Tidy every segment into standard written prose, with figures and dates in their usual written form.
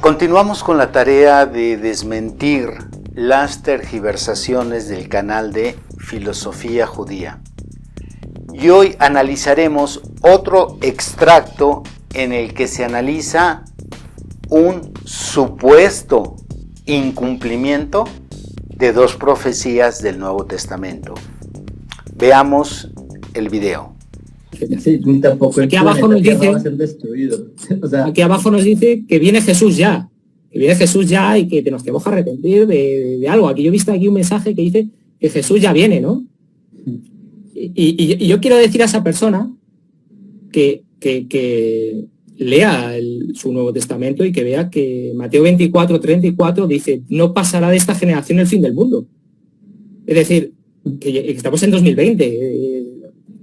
Continuamos con la tarea de desmentir las tergiversaciones del canal de Filosofía Judía. Y hoy analizaremos otro extracto en el que se analiza un supuesto incumplimiento de dos profecías del Nuevo Testamento. Veamos el video. Sí, tampoco aquí abajo nos dice, aquí abajo nos dice que viene Jesús ya, y que nos tenemos que arrepentir de algo. Aquí yo he visto aquí un mensaje que dice que Jesús ya viene, ¿no? Y yo quiero decir a esa persona que lea su Nuevo Testamento y que vea que Mateo 24:34 dice: no pasará de esta generación el fin del mundo. Es decir, que estamos en 2020,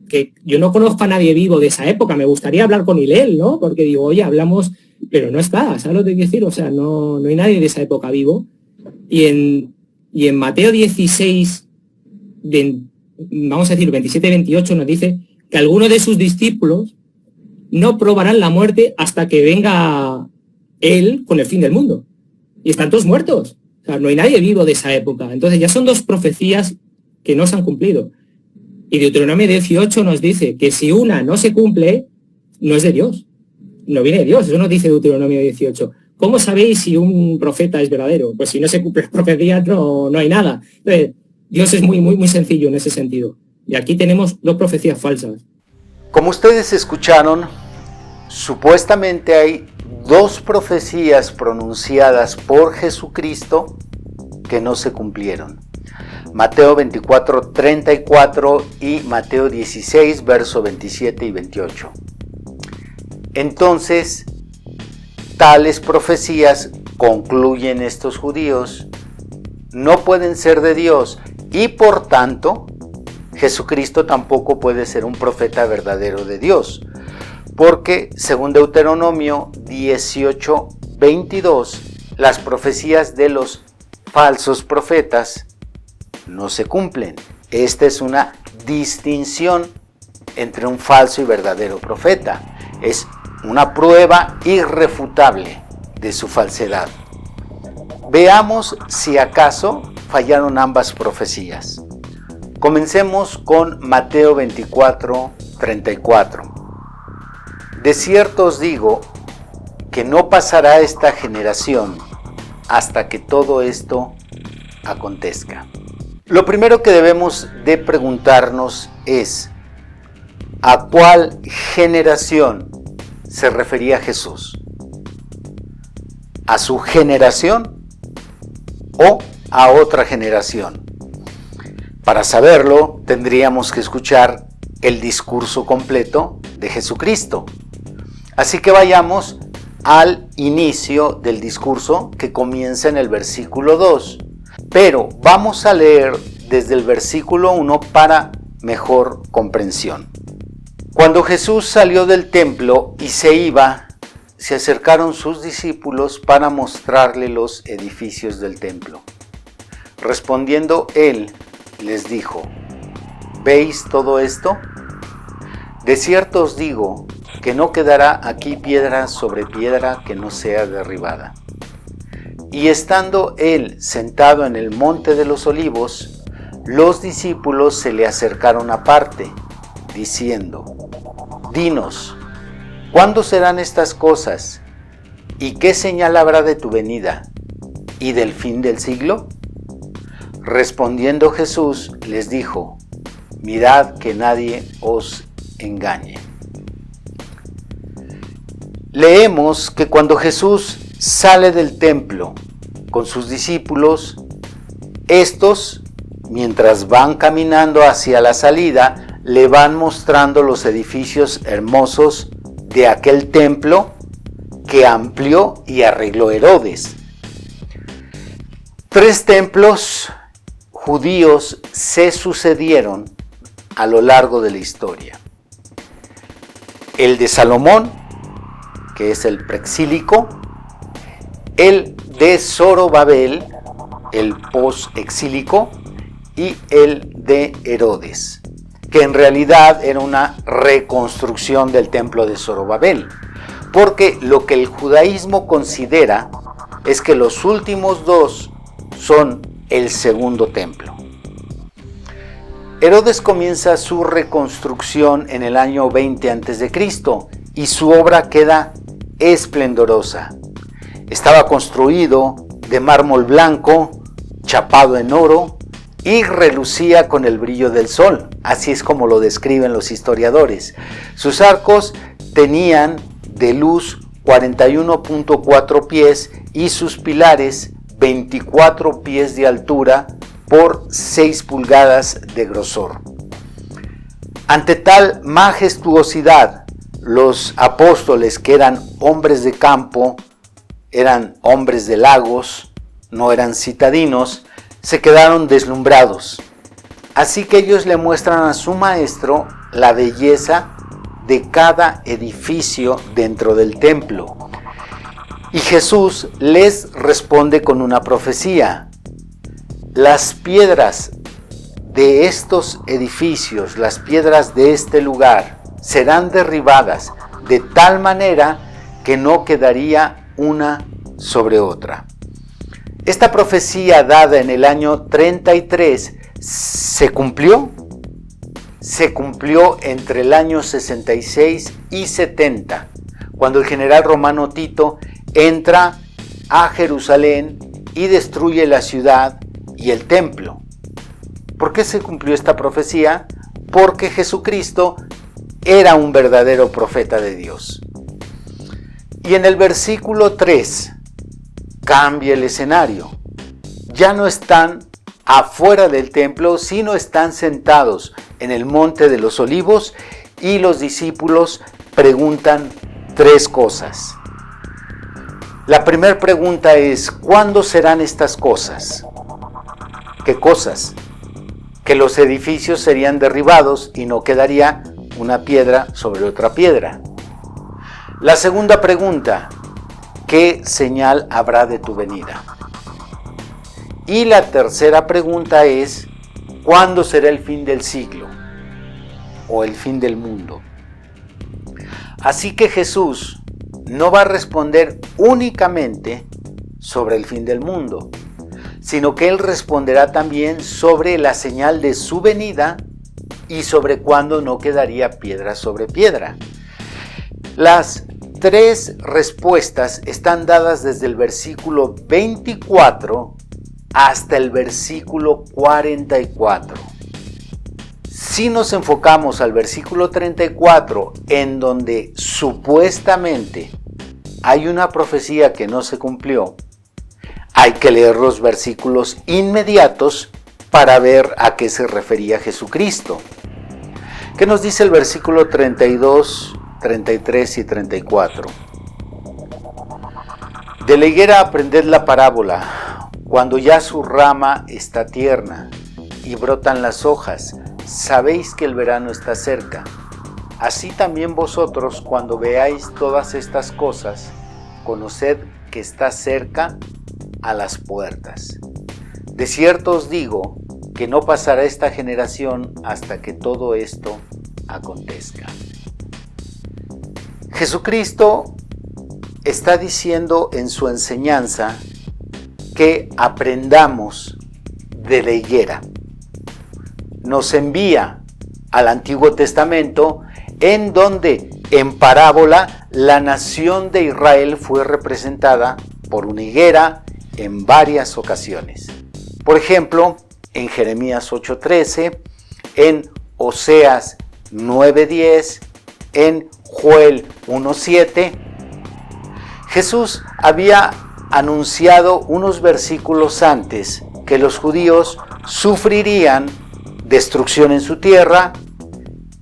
que yo no conozco a nadie vivo de esa época. Me gustaría hablar con Hilel, ¿no? Porque digo, oye, hablamos, pero no está, ¿sabes lo que quiero decir? O sea, no hay nadie de esa época vivo. Y en Mateo 16, vamos a decir 27-28, nos dice que algunos de sus discípulos no probarán la muerte hasta que venga él con el fin del mundo. Y están todos muertos. O sea, no hay nadie vivo de esa época. Entonces ya son dos profecías que no se han cumplido. Y Deuteronomio 18 nos dice que si una no se cumple, no es de Dios. No viene de Dios. Eso nos dice Deuteronomio 18. ¿Cómo sabéis si un profeta es verdadero? Pues si no se cumple la profecía, no hay nada. Entonces, Dios es muy sencillo en ese sentido. Y aquí tenemos dos profecías falsas. Como ustedes escucharon, supuestamente hay dos profecías pronunciadas por Jesucristo que no se cumplieron. Mateo 24:34 y Mateo 16, verso 27 y 28. Entonces, tales profecías, concluyen estos judíos, no pueden ser de Dios y por tanto, Jesucristo tampoco puede ser un profeta verdadero de Dios. Porque, según Deuteronomio 18:22, las profecías de los falsos profetas no se cumplen. Esta es una distinción entre un falso y verdadero profeta. Es una prueba irrefutable de su falsedad. Veamos si acaso fallaron ambas profecías. Comencemos con Mateo 24:34. De cierto os digo que no pasará esta generación hasta que todo esto acontezca. Lo primero que debemos de preguntarnos es: ¿a cuál generación se refería Jesús? ¿A su generación o a otra generación? Para saberlo, tendríamos que escuchar el discurso completo de Jesucristo. Así que vayamos al inicio del discurso, que comienza en el versículo 2. Pero vamos a leer desde el versículo 1 para mejor comprensión. Cuando Jesús salió del templo y se iba, se acercaron sus discípulos para mostrarle los edificios del templo. Respondiendo él, les dijo: ¿veis todo esto? De cierto os digo que no quedará aquí piedra sobre piedra que no sea derribada. Y estando él sentado en el monte de los olivos, los discípulos se le acercaron aparte, diciendo: dinos, ¿cuándo serán estas cosas? ¿Y qué señal habrá de tu venida y del fin del siglo? Respondiendo Jesús les dijo: mirad que nadie os engañe. Leemos que cuando Jesús sale del templo con sus discípulos, estos, mientras van caminando hacia la salida, le van mostrando los edificios hermosos de aquel templo que amplió y arregló Herodes. 3 templos judíos se sucedieron a lo largo de la historia. El de Salomón, que es el preexílico, el de Zorobabel, el posexílico, y el de Herodes, que en realidad era una reconstrucción del templo de Zorobabel, porque lo que el judaísmo considera es que los últimos dos son el segundo templo. Herodes comienza su reconstrucción en el año 20 a.C. y su obra queda esplendorosa. Estaba construido de mármol blanco, chapado en oro y relucía con el brillo del sol. Así es como lo describen los historiadores. Sus arcos tenían de luz 41.4 pies y sus pilares 24 pies de altura por 6 pulgadas de grosor. Ante tal majestuosidad, los apóstoles, que eran hombres de campo, eran hombres de lagos, no eran citadinos, se quedaron deslumbrados. Así que ellos le muestran a su maestro la belleza de cada edificio dentro del templo. Y Jesús les responde con una profecía. Las piedras de estos edificios, las piedras de este lugar, serán derribadas de tal manera que no quedaría una sobre otra. Esta profecía dada en el año 33 se cumplió entre el año 66 y 70, cuando el general romano Tito entra a Jerusalén y destruye la ciudad y el templo. ¿Por qué se cumplió esta profecía? Porque Jesucristo era un verdadero profeta de Dios. Y en el versículo 3 cambia el escenario. Ya no están afuera del templo, sino están sentados en el monte de los olivos y los discípulos preguntan 3 cosas. La primera pregunta es: ¿cuándo serán estas cosas? ¿Qué cosas? Que los edificios serían derribados y no quedaría una piedra sobre otra piedra. La segunda pregunta: ¿qué señal habrá de tu venida? Y la tercera pregunta es: ¿cuándo será el fin del siglo o el fin del mundo? Así que Jesús no va a responder únicamente sobre el fin del mundo, sino que Él responderá también sobre la señal de su venida y sobre cuándo no quedaría piedra sobre piedra. Las 3 respuestas están dadas desde el versículo 24 hasta el versículo 44. Si nos enfocamos al versículo 34, en donde supuestamente hay una profecía que no se cumplió, hay que leer los versículos inmediatos para ver a qué se refería Jesucristo. ¿Qué nos dice el versículo 32, 33 y 34? De la higuera aprended la parábola. Cuando ya su rama está tierna y brotan las hojas, sabéis que el verano está cerca. Así también vosotros, cuando veáis todas estas cosas, conoced que está cerca a las puertas. De cierto os digo que no pasará esta generación hasta que todo esto acontezca. Jesucristo está diciendo en su enseñanza que aprendamos de la higuera. Nos envía al Antiguo Testamento, en donde en parábola la nación de Israel fue representada por una higuera en varias ocasiones. Por ejemplo, en Jeremías 8:13, en Oseas 9:10, en Joel 1:7. Jesús había anunciado unos versículos antes que los judíos sufrirían destrucción en su tierra,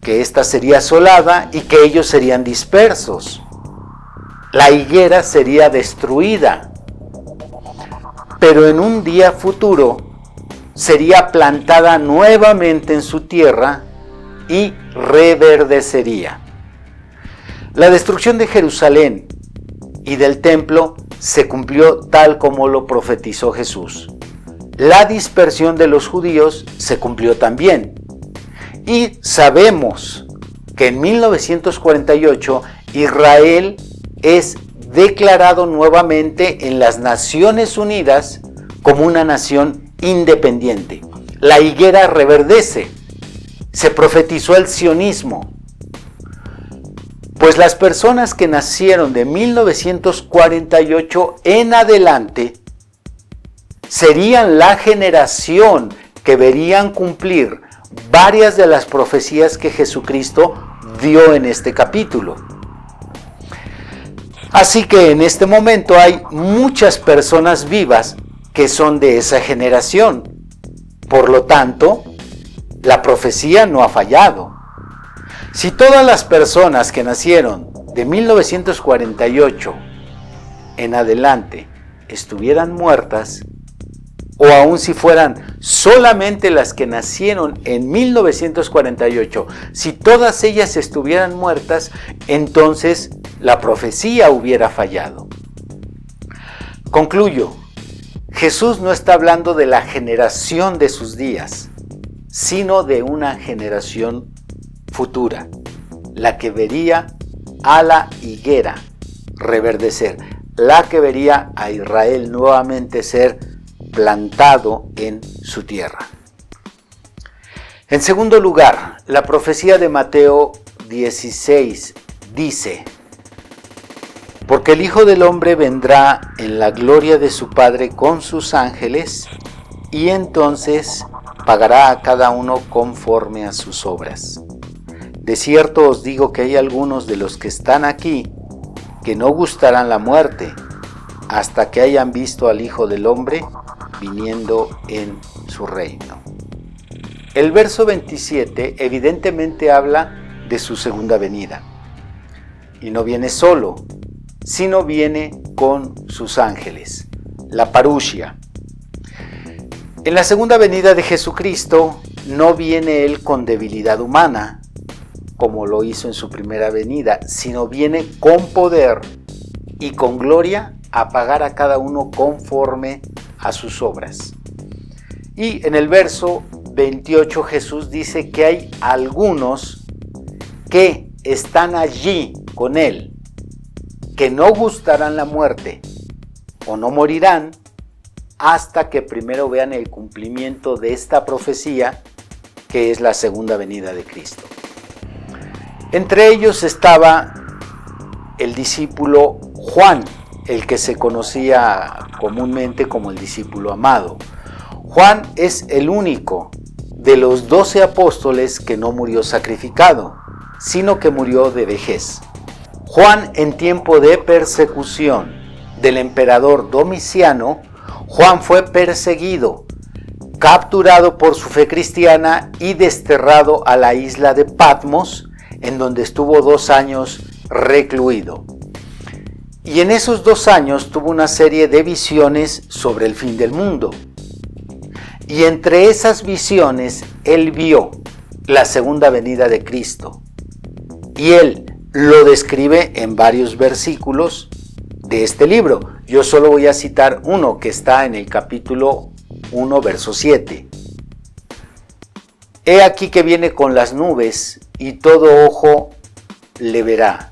que ésta sería asolada y que ellos serían dispersos. La higuera sería destruida, pero en un día futuro sería plantada nuevamente en su tierra y reverdecería. La destrucción de Jerusalén y del templo se cumplió tal como lo profetizó Jesús. La dispersión de los judíos se cumplió también. Y sabemos que en 1948 Israel es declarado nuevamente en las Naciones Unidas como una nación independiente. La higuera reverdece. Se profetizó el sionismo. Pues las personas que nacieron de 1948 en adelante serían la generación que verían cumplir varias de las profecías que Jesucristo dio en este capítulo. Así que en este momento hay muchas personas vivas que son de esa generación. Por lo tanto, la profecía no ha fallado. Si todas las personas que nacieron de 1948 en adelante estuvieran muertas, o aun si fueran solamente las que nacieron en 1948, si todas ellas estuvieran muertas, entonces la profecía hubiera fallado. Concluyo, Jesús no está hablando de la generación de sus días, sino de una generación futura, la que vería a la higuera reverdecer, la que vería a Israel nuevamente ser plantado en su tierra. En segundo lugar, la profecía de Mateo 16 dice: porque el Hijo del Hombre vendrá en la gloria de su Padre con sus ángeles, y entonces pagará a cada uno conforme a sus obras. De cierto os digo que hay algunos de los que están aquí que no gustarán la muerte hasta que hayan visto al Hijo del Hombre viniendo en su reino. El verso 27 evidentemente habla de su segunda venida. Y no viene solo, sino viene con sus ángeles, la parusia. En la segunda venida de Jesucristo no viene Él con debilidad humana, como lo hizo en su primera venida, sino viene con poder y con gloria a pagar a cada uno conforme a sus obras. Y en el verso 28 Jesús dice que hay algunos que están allí con Él, que no gustarán la muerte o no morirán hasta que primero vean el cumplimiento de esta profecía, que es la segunda venida de Cristo. Entre ellos estaba el discípulo Juan, el que se conocía comúnmente como el discípulo amado. Juan es el único de los 12 apóstoles que no murió sacrificado, sino que murió de vejez. Juan, en tiempo de persecución del emperador Domiciano, Juan fue perseguido, capturado por su fe cristiana y desterrado a la isla de Patmos, en donde estuvo 2 años recluido. Y en esos 2 años tuvo una serie de visiones sobre el fin del mundo. Y entre esas visiones, él vio la segunda venida de Cristo. Y él lo describe en varios versículos de este libro. Yo solo voy a citar uno que está en el capítulo 1, verso 7. He aquí que viene con las nubes, y todo ojo le verá,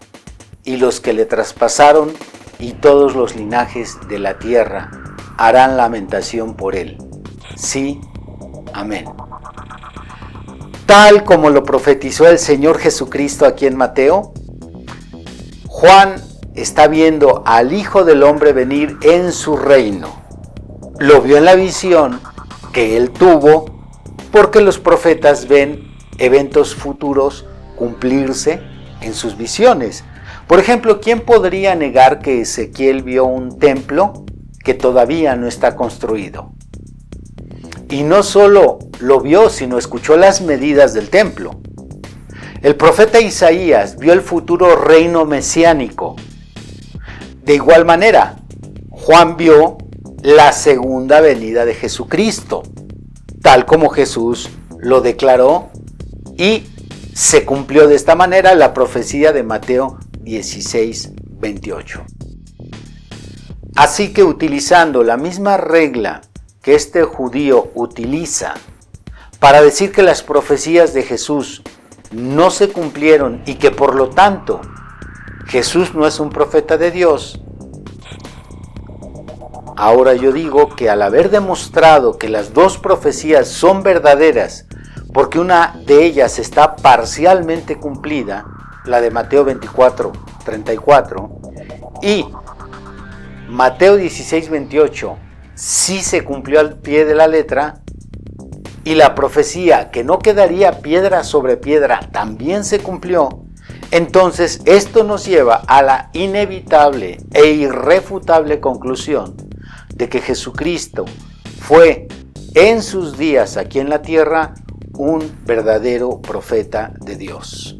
y los que le traspasaron, y todos los linajes de la tierra harán lamentación por él. Sí, amén. Tal como lo profetizó el Señor Jesucristo aquí en Mateo, Juan está viendo al Hijo del Hombre venir en su reino. Lo vio en la visión que él tuvo, porque los profetas ven eventos futuros cumplirse en sus visiones. Por ejemplo, ¿quién podría negar que Ezequiel vio un templo que todavía no está construido? Y no solo lo vio, sino escuchó las medidas del templo. El profeta Isaías vio el futuro reino mesiánico. De igual manera, Juan vio la segunda venida de Jesucristo, tal como Jesús lo declaró, y se cumplió de esta manera la profecía de Mateo 16, 28. Así que, utilizando la misma regla que este judío utiliza para decir que las profecías de Jesús no se cumplieron y que por lo tanto Jesús no es un profeta de Dios, Ahora yo digo que al haber demostrado que las dos profecías son verdaderas, porque una de ellas está parcialmente cumplida, la de Mateo 24:34, y Mateo 16:28 sí se cumplió al pie de la letra, y la profecía que no quedaría piedra sobre piedra también se cumplió, entonces esto nos lleva a la inevitable e irrefutable conclusión de que Jesucristo fue en sus días aquí en la tierra un verdadero profeta de Dios.